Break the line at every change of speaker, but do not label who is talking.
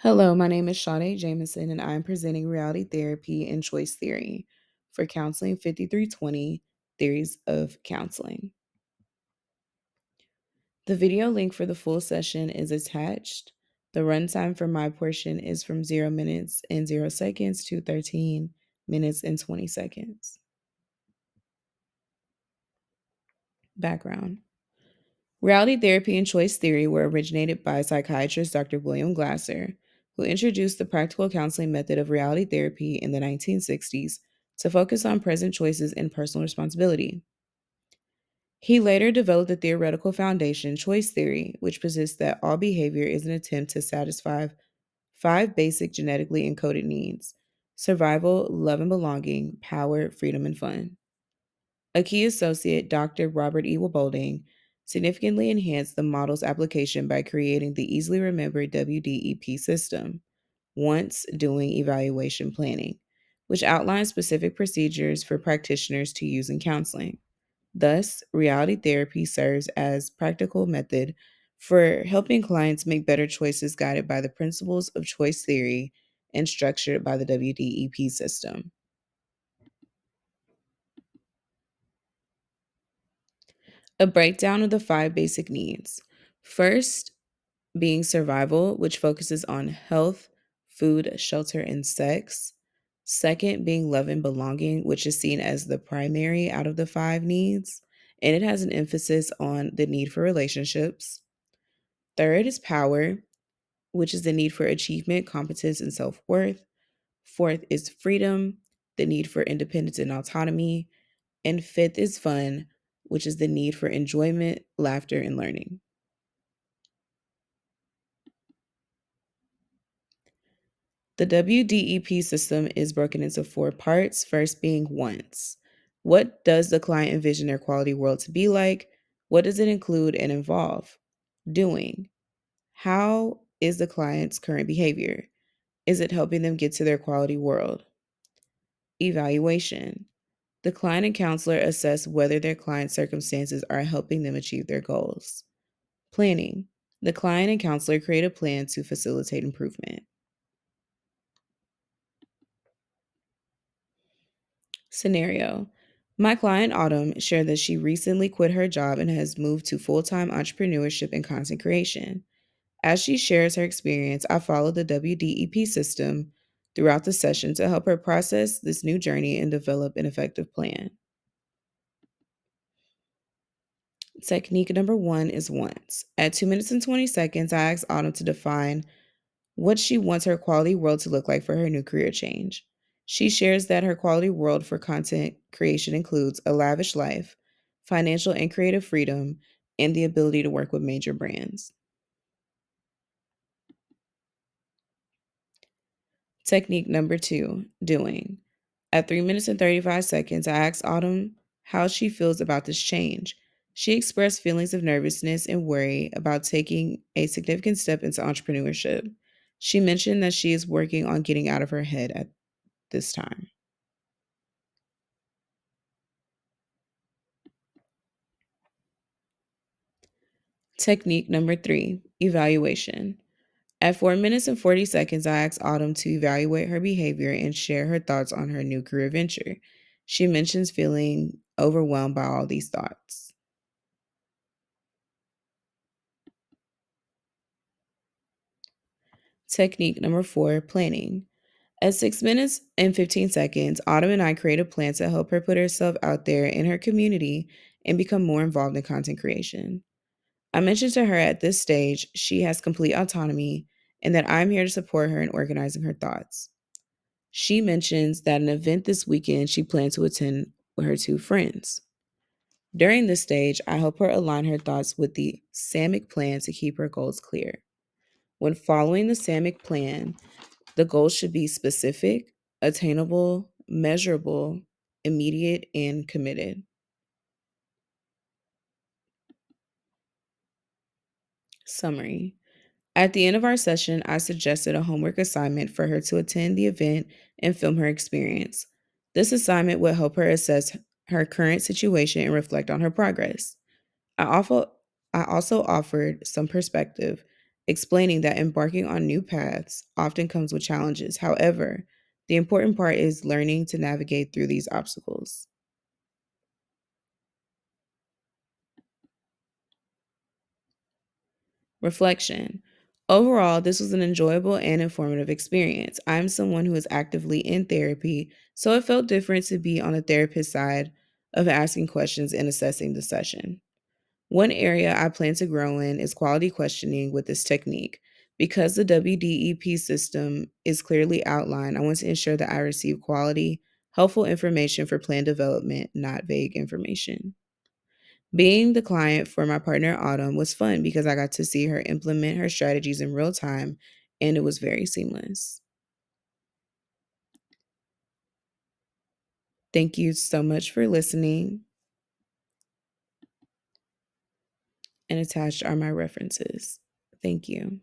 Hello, my name is Sade Jameson, and I'm presenting Reality Therapy and Choice Theory for Counseling 5320 Theories of Counseling. The video link for the full session is attached. The runtime for my portion is from 0 minutes and 0 seconds to 13 minutes and 20 seconds. Background. Reality therapy and choice theory were originated by psychiatrist Dr. William Glasser, who introduced the practical counseling method of reality therapy in the 1960s to focus on present choices and personal responsibility. He later developed the theoretical foundation choice theory, which posits that all behavior is an attempt to satisfy five basic genetically encoded needs: survival, love and belonging, power, freedom, and fun. A key associate, Dr. Robert E. Webolding, significantly enhanced the model's application by creating the easily remembered WDEP system, once doing evaluation planning, which outlines specific procedures for practitioners to use in counseling. Thus, reality therapy serves as practical method for helping clients make better choices guided by the principles of choice theory and structured by the WDEP system. A breakdown of the five basic needs. First, being survival, which focuses on health, food, shelter, and sex. Second, being love and belonging, which is seen as the primary out of the five needs, and it has an emphasis on the need for relationships. Third is power, which is the need for achievement, competence, and self worth. Fourth is freedom, the need for independence and autonomy. And fifth is fun, which is the need for enjoyment, laughter, and learning. The WDEP system is broken into four parts, first being wants. What does the client envision their quality world to be like? What does it include and involve? Doing. How is the client's current behavior? Is it helping them get to their quality world? Evaluation. The client and counselor assess whether their client's circumstances are helping them achieve their goals. Planning. The client and counselor create a plan to facilitate improvement. Scenario. My client Autumn shared that she recently quit her job and has moved to full time entrepreneurship and content creation. As she shares her experience, I followed the WDEP system throughout the session to help her process this new journey and develop an effective plan. Technique number one is wants. At 2 minutes and 20 seconds, I asked Autumn to define what she wants her quality world to look like for her new career change. She shares that her quality world for content creation includes a lavish life, financial and creative freedom, and the ability to work with major brands. Technique number two, doing. At 3 minutes and 35 seconds, I asked Autumn how she feels about this change. She expressed feelings of nervousness and worry about taking a significant step into entrepreneurship. She mentioned that she is working on getting out of her head at this time. Technique number three, evaluation. At 4 minutes and 40 seconds, I asked Autumn to evaluate her behavior and share her thoughts on her new career venture. She mentions feeling overwhelmed by all these thoughts. Technique number four, planning. At 6 minutes and 15 seconds, Autumn and I create a plan to help her put herself out there in her community and become more involved in content creation. I mentioned to her at this stage she has complete autonomy and that I'm here to support her in organizing her thoughts. She mentions that an event this weekend she plans to attend with her two friends. During this stage, I help her align her thoughts with the SAMIC plan to keep her goals clear. When following the SAMIC plan, the goals should be specific, attainable, measurable, immediate, and committed. Summary. At the end of our session, I suggested a homework assignment for her to attend the event and film her experience. This assignment would help her assess her current situation and reflect on her progress. I also, I also offered some perspective, explaining that embarking on new paths often comes with challenges. However, the important part is learning to navigate through these obstacles. Reflection. Overall, this was an enjoyable and informative experience. I'm someone who is actively in therapy, so it felt different to be on the therapist side of asking questions and assessing the session. One area I plan to grow in is quality questioning with this technique. Because the WDEP system is clearly outlined, I want to ensure that I receive quality, helpful information for plan development, not vague information. Being the client for my partner Autumn was fun because I got to see her implement her strategies in real time, and it was very seamless. Thank you so much for listening, and attached are my references. Thank you.